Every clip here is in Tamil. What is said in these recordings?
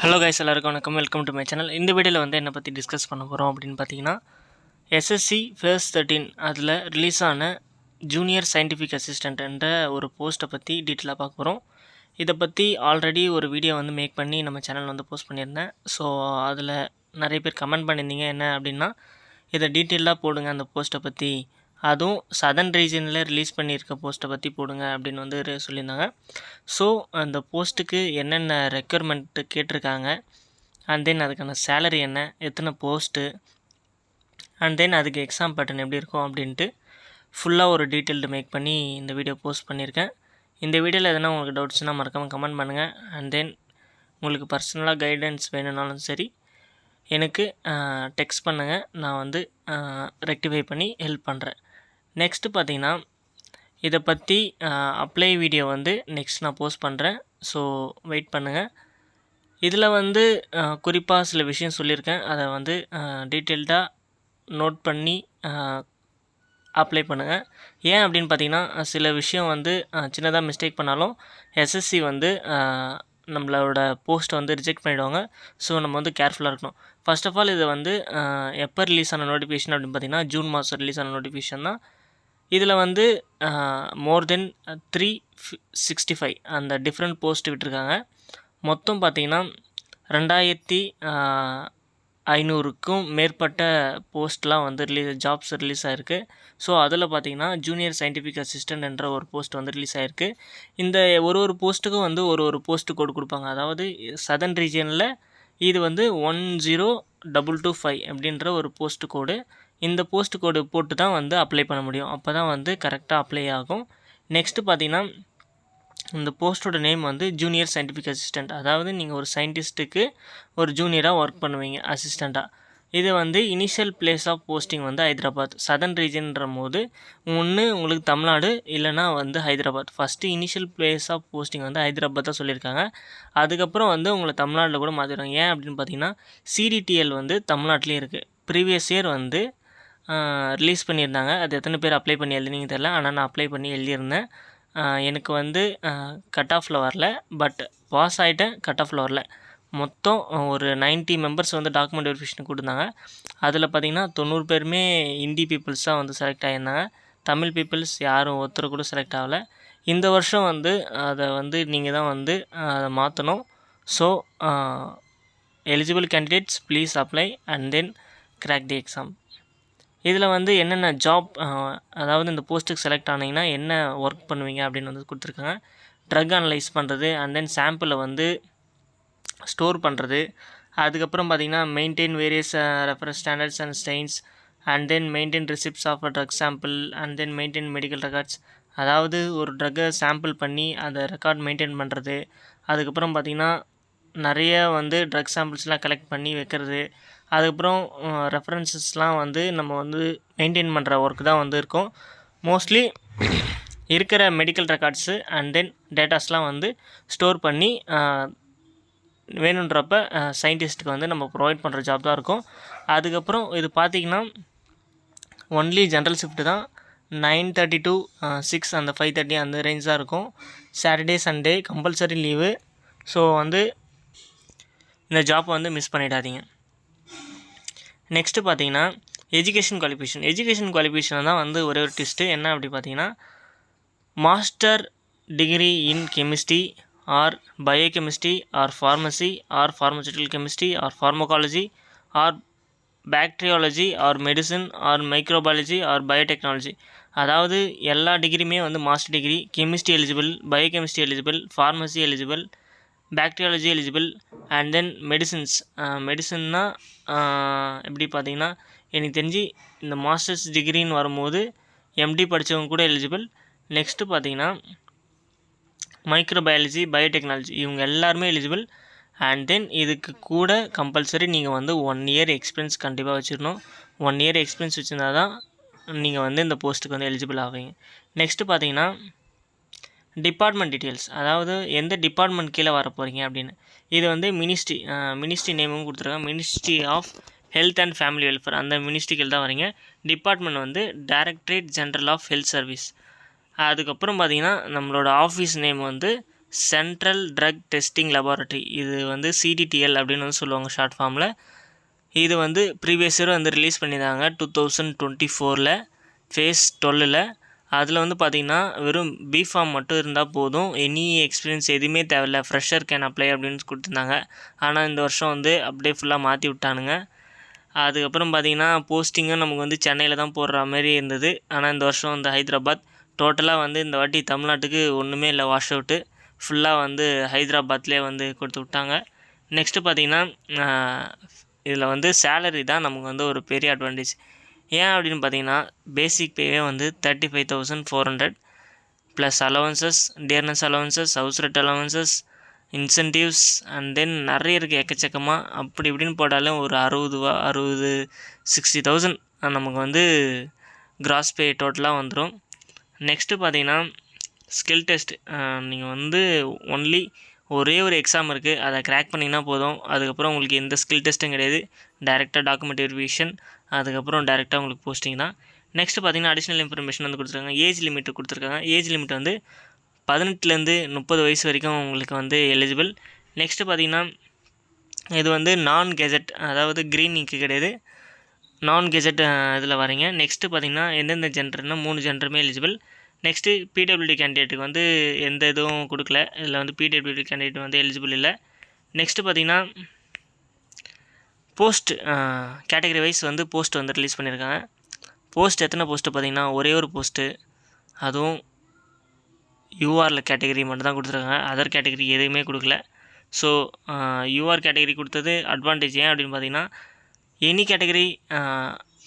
ஹலோ கைஸ், எல்லாருக்கும் வணக்கம். Welcome to my channel. இந்த வீடியோவில் வந்து என்னை பற்றி டிஸ்கஸ் பண்ண போகிறோம் அப்படின்னு பார்த்தீங்கன்னா, எஸ்எஸ்சி ஃபேஸ் 13 அதில் ரிலீஸ் ஆன ஜூனியர் சயின்டிஃபிக் அசிஸ்டண்ட் என்ற ஒரு போஸ்ட்டை பற்றி டீட்டெயிலாக பார்க்க போகிறோம். இதை பற்றி ஆல்ரெடி ஒரு வீடியோ வந்து மேக் பண்ணி நம்ம சேனல் வந்து போஸ்ட் பண்ணியிருந்தேன். ஸோ அதில் நிறைய பேர் கமெண்ட் பண்ணியிருந்தீங்க என்ன அப்படின்னா, இதை டீட்டெயிலாக போடுங்க அந்த போஸ்ட்டை பற்றி, அதுவும் சதர்ன் ரீஜனில் ரிலீஸ் பண்ணியிருக்க போஸ்ட்டை பற்றி போடுங்க அப்படின்னு வந்து சொல்லியிருந்தாங்க. ஸோ அந்த போஸ்ட்டுக்கு என்னென்ன ரெக்யர்மெண்ட்டு கேட்டிருக்காங்க, அண்ட் தென் அதுக்கான சேலரி என்ன, எத்தனை போஸ்ட்டு, அண்ட் தென் அதுக்கு எக்ஸாம் பேட்டர்ன் எப்படி இருக்கும் அப்படின்ட்டு ஃபுல்லாக ஒரு டீட்டெயில்டு மேக் பண்ணி இந்த வீடியோ போஸ்ட் பண்ணியிருக்கேன். இந்த வீடியோவில் எதனா உங்களுக்கு டவுட்ஸ்னால் மறக்காமல் கமெண்ட் பண்ணுங்கள். அண்ட் தென் உங்களுக்கு பர்சனலாக கைடன்ஸ் வேணும்னாலும் சரி எனக்கு டெக்ஸ்ட் பண்ணுங்கள், நான் வந்து ரெக்டிஃபை பண்ணி ஹெல்ப் பண்ணுறேன். நெக்ஸ்ட்டு பார்த்தீங்கன்னா, இதை பற்றி அப்ளை வீடியோ வந்து நெக்ஸ்ட் நான் போஸ்ட் பண்ணுறேன். ஸோ வெயிட் பண்ணுங்கள். இதில் வந்து குறிப்பாக சில விஷயம் சொல்லியிருக்கேன், அதை வந்து டீட்டெயில்டாக நோட் பண்ணி அப்ளை பண்ணுங்கள். ஏன் அப்படின்னு பார்த்தீங்கன்னா, சில விஷயம் வந்து சின்னதாக மிஸ்டேக் பண்ணாலும் எஸ்எஸ்சி வந்து நம்மளோட போஸ்ட்டை வந்து ரிஜெக்ட் பண்ணிவிடுவாங்க. ஸோ நம்ம வந்து கேர்ஃபுல்லாக இருக்கணும். ஃபர்ஸ்ட் ஆஃப் ஆல் இது வந்து எப்போ ரிலீஸ் ஆன நோட்டிஃபிகேஷன் அப்படின்னு பார்த்தீங்கன்னா, ஜூன் மாதம் ரிலீஸ் ஆன நோட்டிஃபிகேஷன் தான். இதில் வந்து மோர் தென் 365 அந்த டிஃப்ரெண்ட் போஸ்ட் விட்டுருக்காங்க. மொத்தம் பார்த்திங்கன்னா 2500க்கும் மேற்பட்ட போஸ்ட்லாம் வந்து ஜாப்ஸ் ரிலீஸ் ஆகிருக்கு. ஸோ அதில் பார்த்திங்கன்னா ஜூனியர் சயின்டிஃபிக் அசிஸ்டன்ட் என்ற ஒரு போஸ்ட் வந்து ரிலீஸ் ஆகிருக்கு. இந்த ஒரு போஸ்ட்டுக்கும் வந்து ஒரு போஸ்ட்டு கோடு கொடுப்பாங்க. அதாவது சதர்ன் ரீஜியனில் இது வந்து 10225 அப்படின்ற ஒரு போஸ்ட்டு கோடு. இந்த போஸ்ட் கோடு போட்டு தான் வந்து அப்ளை பண்ண முடியும். அப்போ தான் வந்து கரெக்டாக அப்ளை ஆகும். நெக்ஸ்ட்டு பார்த்தீங்கன்னா, இந்த போஸ்ட்டோட நேம் வந்து ஜூனியர் சயின்டிஃபிக் அசிஸ்டண்ட். அதாவது நீங்கள் ஒரு சயின்டிஸ்ட்டுக்கு ஒரு ஜூனியராக ஒர்க் பண்ணுவீங்க அசிஸ்டண்ட்டாக. இது வந்து இனிஷியல் பிளேஸ் ஆஃப் போஸ்டிங் வந்து ஹைதராபாத். சதர்ன் ரீஜன்ற போது ஒன்று உங்களுக்கு தமிழ்நாடு, இல்லைனா வந்து Hyderabad. First initial place of posting வந்து ஹைதராபாத் தான் சொல்லியிருக்காங்க. அதுக்கப்புறம் வந்து உங்களை தமிழ்நாட்டில் கூட மாற்றிடுவாங்க. ஏன் அப்படின்னு பார்த்தீங்கன்னா, சிடிடிஎல் வந்து தமிழ்நாட்டிலே இருக்குது. ப்ரீவியஸ் இயர் வந்து ரிலீஸ் பண்ணியிருந்தாங்க. அது எத்தனை பேர் அப்ளை பண்ணி எழுதினீங்க தெரில, ஆனால் நான் அப்ளை பண்ணி எழுதியிருந்தேன். எனக்கு வந்து கட் ஆஃபில் வரல, பட் பாஸ் ஆகிட்டேன். கட் ஆஃபில் வரல. மொத்தம் ஒரு 90 மெம்பர்ஸ் வந்து டாக்குமெண்ட் வெரிஃபிகேஷன் கொடுத்தாங்க. அதில் பார்த்திங்கன்னா 90 பேருமே ஹிந்தி பீப்புள்ஸ் தான் வந்து செலக்ட் ஆகியிருந்தாங்க. தமிழ் பீப்புள்ஸ் யாரும் ஒருத்தர் கூட செலக்ட் ஆகலை. இந்த வருஷம் வந்து அதை வந்து நீங்கள் தான் வந்து அதை மாற்றணும். So eligible candidates please apply and then crack the exam. இதில் வந்து என்னென்ன ஜாப், அதாவது இந்த போஸ்ட்டுக்கு செலக்ட் ஆனீங்கன்னா என்ன ஒர்க் பண்ணுவீங்க அப்படின்னு வந்து கொடுத்துருக்காங்க. ட்ரக் அனலைஸ் பண்ணுறது, அண்ட் தென் சாம்பிளை வந்து ஸ்டோர் பண்ணுறது, அதுக்கப்புறம் பார்த்திங்கன்னா maintain various reference standards and stains, and then maintain receipts of a drug sample, and then maintain medical records. அதாவது ஒரு ட்ரக்கை சாம்பிள் பண்ணி அதை ரெக்கார்ட் மெயின்டைன் பண்ணுறது. அதுக்கப்புறம் பார்த்திங்கன்னா நிறைய வந்து ட்ரக் சாம்பிள்ஸ்லாம் கலெக்ட் பண்ணி வைக்கிறது. அதுக்கப்புறம் ரெஃபரன்சஸ்லாம் வந்து நம்ம வந்து மெயின்டைன் பண்ணுற ஒர்க் தான் வந்து இருக்கும். மோஸ்ட்லி இருக்கிற மெடிக்கல் ரெக்கார்ட்ஸு அண்ட் தென் டேட்டாஸ்லாம் வந்து ஸ்டோர் பண்ணி வேணுன்றப்ப சயின்டிஸ்ட்டுக்கு வந்து நம்ம ப்ரொவைட் பண்ணுற ஜாப் தான் இருக்கும். அதுக்கப்புறம் இது பார்த்திங்கன்னா ஒன்லி ஜென்ரல் ஷிஃப்ட்டு தான். 9:30 to 6 அந்த 5:30 அந்த ரேஞ்ச் தான் இருக்கும். Saturday Sunday compulsory leave. So வந்து இந்த ஜாப்பை வந்து மிஸ் பண்ணிடாதீங்க. நெக்ஸ்ட்டு பார்த்தீங்கன்னா எஜுகேஷன் குவாலிஃபிகேஷன் தான் வந்து ஒரே ஒரு ட்விஸ்ட்டு. என்ன அப்படி பார்த்தீங்கன்னா, master degree in chemistry or biochemistry or pharmacy or pharmaceutical chemistry or pharmacology or bacteriology or medicine or microbiology or biotechnology. அதாவது எல்லா டிகிரியுமே வந்து master degree. Chemistry eligible, biochemistry eligible, pharmacy eligible, bacteriology eligible, and then மெடிசன்னா எப்படி பார்த்தீங்கன்னா, எனக்கு தெரிஞ்சு இந்த மாஸ்டர்ஸ் டிகிரின்னு வரும்போது எம்டி படித்தவங்க கூட எலிஜிபிள். நெக்ஸ்ட்டு பார்த்தீங்கன்னா மைக்ரோபயாலஜி, பயோடெக்னாலஜி இவங்க எல்லாருமே எலிஜிபிள். அண்ட் தென் இதுக்கு கூட கம்பல்சரி நீங்கள் வந்து 1 year எக்ஸ்பீரியன்ஸ் கண்டிப்பாக வச்சுருக்கணும். 1 year எக்ஸ்பீரியன்ஸ் வச்சுருந்தா தான் நீங்கள் வந்து இந்த போஸ்ட்டுக்கு வந்து எலிஜிபிள் ஆவீங்க. நெக்ஸ்ட்டு பார்த்தீங்கன்னா டிபார்ட்மெண்ட் டீட்டெயில்ஸ், அதாவது எந்த டிபார்ட்மெண்ட் கீழே வர போகிறீங்க அப்படின்னு. இது வந்து மினிஸ்ட்ரி நேமும் கொடுத்துருக்காங்க. Ministry of health and family welfare, அந்த மினிஸ்ட்ரிக்கு தான் வரீங்க. டிபார்ட்மெண்ட் வந்து directorate general of health service. அதுக்கப்புறம் பார்த்திங்கன்னா நம்மளோட ஆஃபீஸ் நேம் வந்து சென்ட்ரல் ட்ரக் டெஸ்டிங் லெபார்ட்டரி, இது வந்து CDTL அப்படின்னு வந்து சொல்லுவாங்க ஷார்ட் ஃபார்மில். இது வந்து ப்ரீவியஸ் இயர் வந்து ரிலீஸ் பண்ணியிருந்தாங்க 2024 ஃபேஸ் 12. அதில் வந்து பார்த்திங்கன்னா வெறும் பிஃபார்ம் மட்டும் இருந்தால் போதும், எனி எக்ஸ்பீரியன்ஸ் எதுவுமே தேவையில்ல, ஃப்ரெஷர் கேன் அப்ளை அப்படின்னு கொடுத்துருந்தாங்க. ஆனால் இந்த வருஷம் வந்து அப்படியே ஃபுல்லாக மாற்றி விட்டானுங்க. அதுக்கப்புறம் பார்த்திங்கன்னா போஸ்டிங்கும் நமக்கு வந்து சென்னையில் தான் போடுற மாதிரி இருந்தது. ஆனால் இந்த வருஷம் வந்து ஹைதராபாத். டோட்டலாக வந்து இந்த வாட்டி தமிழ்நாட்டுக்கு ஒன்றுமே இல்லை, வாஷ் அவுட்டு. ஃபுல்லாக வந்து ஹைதராபாத்லேயே வந்து கொடுத்து விட்டாங்க. நெக்ஸ்ட்டு பார்த்திங்கன்னா இதில் வந்து சேலரி தான் நமக்கு வந்து ஒரு பெரிய அட்வான்டேஜ். ஏன் அப்படின்னு பார்த்தீங்கன்னா பேசிக் பேவே வந்து 35,400 plus allowances, dearness allowances, house rent allowances, incentives and then நிறைய இருக்குது எக்கச்சக்கமாக. அப்படி இப்படின்னு போட்டாலும் ஒரு 60,000 நமக்கு வந்து கிராஸ் பே டோட்டலாக வந்துடும். நெக்ஸ்ட்டு பார்த்தீங்கன்னா ஸ்கில் டெஸ்ட். நீங்கள் வந்து ஒன்லி ஒரே ஒரு எக்ஸாம் இருக்குது, அதை கிராக் பண்ணிங்கன்னா போதும். அதுக்கப்புறம் உங்களுக்கு எந்த ஸ்கில் டெஸ்ட்டும் கிடையாது, டைரெக்டாக டாக்குமெண்ட் வெரிஃபிகேஷன், அதுக்கப்புறம் டைரெக்டாக உங்களுக்கு போஸ்டிங் தான். நெக்ஸ்ட்டு பார்த்தீங்கன்னா அடிஷ்னல் இன்ஃபர்மேஷன் வந்து கொடுத்துருக்காங்க. ஏஜ் லிமிட் கொடுத்துருக்காங்க. ஏஜ் லிமிட் வந்து 18லேருந்து 30 வயசு வரைக்கும் உங்களுக்கு வந்து எலிஜிபிள். நெக்ஸ்ட்டு பார்த்தீங்கன்னா இது வந்து நான் கெஜெட், அதாவது க்ரீன் இங்க்கு கிடையாது, நான் கெஜெட் இதில் வரீங்க. நெக்ஸ்ட்டு பார்த்தீங்கன்னா எந்தெந்த ஜென்டர்னால் 3 ஜென்டருமே எலிஜிபிள். நெக்ஸ்ட்டு பிடபிள்யூடி கேண்டிடேட்டுக்கு வந்து எந்த இதுவும் கொடுக்கல, இதில் வந்து பிடபிள்யூடி கேண்டிடேட் வந்து எலிஜிபிள் இல்லை. நெக்ஸ்ட்டு பார்த்தீங்கன்னா போஸ்ட் கேட்டகரி வைஸ் வந்து போஸ்ட் வந்து ரிலீஸ் பண்ணியிருக்காங்க. போஸ்ட் எத்தனை போஸ்ட்டு பார்த்தீங்கன்னா ஒரே ஒரு போஸ்ட்டு, அதுவும் யூஆரில் கேட்டகரி மட்டும் தான் கொடுத்துருக்காங்க. அதர் கேட்டகரி எதுவுமே கொடுக்கல. ஸோ யூஆர் கேட்டகரி கொடுத்தது அட்வான்டேஜ். ஏன் அப்படின்னு பார்த்தீங்கன்னா எனி கேட்டகரி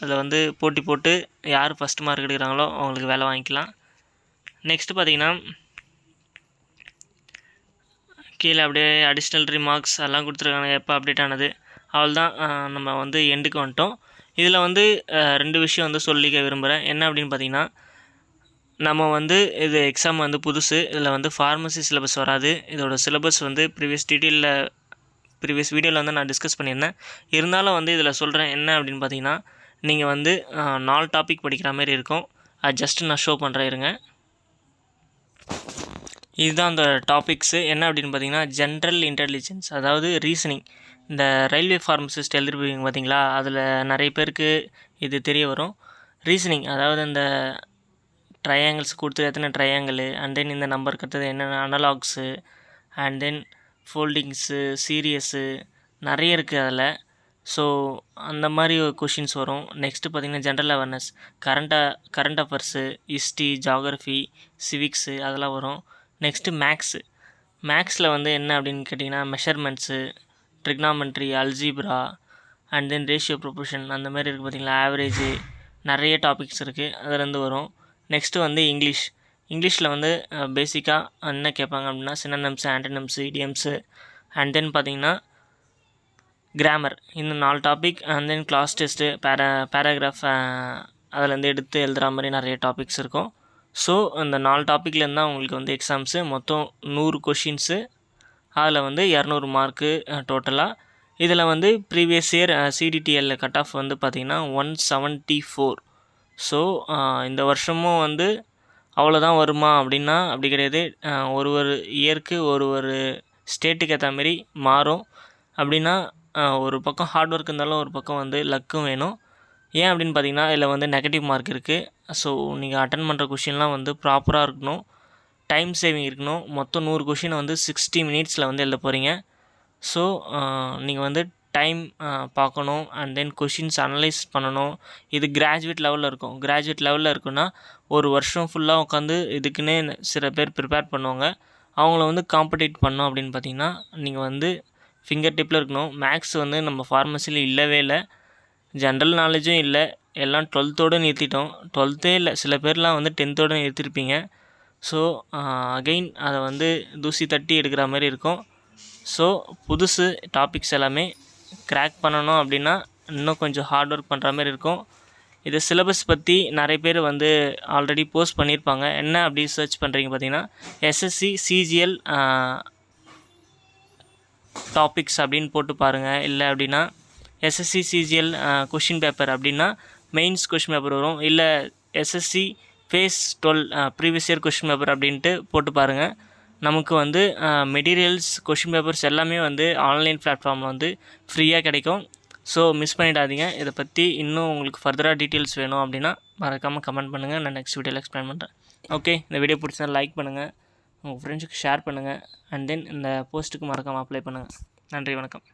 அதில் வந்து போட்டி போட்டு யார் ஃபஸ்ட் மார்க் எடுக்கிறாங்களோ அவங்களுக்கு வேலை வாங்கிக்கலாம். நெக்ஸ்ட்டு பார்த்தீங்கன்னா கீழே அப்படியே அடிஷ்னல் ரிமார்க்ஸ் எல்லாம் கொடுத்துருக்காங்க எப்போ அப்டேட் ஆனது. அவ்வளோதான், நம்ம வந்து எண்டுக்கு வந்துட்டோம். இதில் வந்து 2 விஷயம் வந்து சொல்லிக்க விரும்புகிறேன். என்ன அப்படின்னு பார்த்தீங்கன்னா நம்ம வந்து இது எக்ஸாம் வந்து புதுசு, இதில் வந்து ஃபார்மசி சிலபஸ் வராது. இதோட சிலபஸ் வந்து ப்ரீவியஸ் வீடியோவில் வந்து நான் டிஸ்கஸ் பண்ணியிருந்தேன். இருந்தாலும் வந்து இதில் சொல்கிறேன் என்ன அப்படின்னு பார்த்தீங்கன்னா நீங்கள் வந்து 4 டாபிக் படிக்கிற மாதிரி இருக்கும். அது ஜஸ்ட்டு நான் ஷோ பண்ணுறேன் இருங்க. இதுதான் அந்த டாபிக்ஸு. என்ன அப்படின்னு பார்த்தீங்கன்னா ஜென்ரல் இன்டெலிஜென்ஸ், அதாவது ரீசனிங். இந்த ரயில்வே ஃபார்மசிஸ்ட் எழுதிருப்பீங்க பார்த்தீங்களா, அதில் நிறைய பேருக்கு இது தெரிய வரும். ரீசனிங் அதாவது இந்த ட்ரையாங்கிள்ஸ் கொடுத்து எத்தனை ட்ரையாங்கிள், அண்ட் தென் இந்த நம்பர் கற்றுது என்னென்ன அனலாக்ஸு, அண்ட் தென் ஃபோல்டிங்ஸு, சீரியஸு நிறைய இருக்குது அதில். ஸோ அந்த மாதிரி கொஷின்ஸ் வரும். நெக்ஸ்ட்டு பார்த்திங்கன்னா general awareness, current affairs, history, geography, civics அதெல்லாம் வரும். நெக்ஸ்ட்டு மேக்ஸில் வந்து என்ன அப்படின்னு கேட்டிங்கன்னா measurements, trigonometry, algebra, and then ratio proportion அந்த மாதிரி இருக்குது பார்த்திங்களா, ஆவரேஜு, நிறைய டாபிக்ஸ் இருக்குது, அதுலேருந்து வரும். நெக்ஸ்ட்டு வந்து இங்கிலீஷில் வந்து பேசிக்காக என்ன கேட்பாங்க அப்படின்னா சினோனிம்ஸு, ஆன்டோனிம்ஸு, இடியம்ஸு, அண்ட் தென் பார்த்திங்கன்னா கிராமர். இந்த 4 topic, and then class test, paragraph அதிலேருந்து எடுத்து எழுதுகிற மாதிரி நிறைய டாபிக்ஸ் இருக்கும். ஸோ இந்த 4 டாப்பிக்லேருந்து தான் உங்களுக்கு வந்து எக்ஸாம்ஸு. மொத்தம் 100 கொஷின்ஸு, அதில் வந்து 200 மார்க்கு டோட்டலாக. இதில் வந்து previous year CDTL cut off வந்து பார்த்திங்கன்னா 174. ஸோ இந்த வருஷமும் வந்து அவ்வளோதான் வருமா அப்படின்னா அப்படி கிடையாது. ஒரு இயருக்கு ஒரு ஸ்டேட்டுக்கு ஏற்ற மாதிரி மாறும். அப்படின்னா ஒரு பக்கம் ஹார்ட் ஒர்க் இருந்தாலும் ஒரு பக்கம் வந்து லக்கும் வேணும். ஏன் அப்படின்னு பார்த்தீங்கன்னா இதில் வந்து நெகட்டிவ் மார்க் இருக்குது. ஸோ நீங்கள் அட்டன் பண்ணுற கொஷின்லாம் வந்து ப்ராப்பராக இருக்கணும், டைம் சேவிங் இருக்கணும். மொத்தம் 100 கொஷினை வந்து 60 மினிட்ஸில் வந்து எழுத போகிறீங்க. ஸோ நீங்கள் வந்து டைம் பார்க்கணும், அண்ட் தென் கொஷின்ஸ் அனலைஸ் பண்ணணும். இது கிராஜுவேட் லெவலில் இருக்கும். கிராஜுவேட் லெவலில் இருக்குன்னா ஒரு வருஷம் ஃபுல்லாக உட்காந்து இதுக்குன்னே சில பேர் ப்ரிப்பேர் பண்ணுவாங்க. அவங்கள வந்து காம்படேட் பண்ணோம் அப்படின்னு பார்த்தீங்கன்னா நீங்கள் வந்து ஃபிங்கர் டிப்பில் இருக்கணும். மேக்ஸ் வந்து நம்ம ஃபார்மசியில் இல்லவே இல்லை, ஜென்ரல் நாலேஜும் இல்லை, எல்லாம் 12th நிறுத்திட்டோம். 12th இல்லை, சில பேர்லாம் வந்து 10th நிறுத்திருப்பீங்க. ஸோ அகெயின் அதை வந்து தூசி தட்டி எடுக்கிற மாதிரி இருக்கும். ஸோ புதுசு டாபிக்ஸ் எல்லாமே கிராக் பண்ணணும் அப்படின்னா இன்னும் கொஞ்சம் ஹார்ட் ஒர்க் பண்ணுற மாதிரி இருக்கும். இது சிலபஸ் பற்றி நிறைய பேர் வந்து ஆல்ரெடி போஸ்ட் பண்ணியிருப்பாங்க. என்ன அப்படி சர்ச் பண்ணுறீங்க பார்த்தீங்கன்னா SSC CGL டாபிக்ஸ் அப்படின்னு போட்டு பாருங்கள். இல்லை அப்படின்னா SSC CGL கொஷின் பேப்பர் அப்படின்னா மெயின்ஸ் கொஷின் பேப்பர் வரும். இல்லை SSC phase 12 previous year question paper அப்படின்ட்டு போட்டு பாருங்கள். நமக்கு வந்து மெட்டீரியல்ஸ், கொஷின் பேப்பர்ஸ் எல்லாமே வந்து ஆன்லைன் பிளாட்ஃபார்மில் வந்து ஃப்ரீயாக கிடைக்கும். ஸோ மிஸ் பண்ணிடாதீங்க. இதை பற்றி இன்னும் உங்களுக்கு ஃபர்தராக டீட்டெயில்ஸ் வேணும் அப்படின்னா மறக்காமல் கமெண்ட் பண்ணுங்கள். நான் நெக்ஸ்ட் வீடியோவில் எக்ஸ்பிளைன் பண்ணுறேன். ஓகே, இந்த வீடியோ பிடிச்சா லைக் பண்ணுங்கள், உங்கள் ஃப்ரெண்ட்ஸுக்கு ஷேர் பண்ணுங்கள், அண்ட் தென் இந்த போஸ்ட்டுக்கு மறக்காமல் அப்ளை பண்ணுங்கள். நன்றி, வணக்கம்.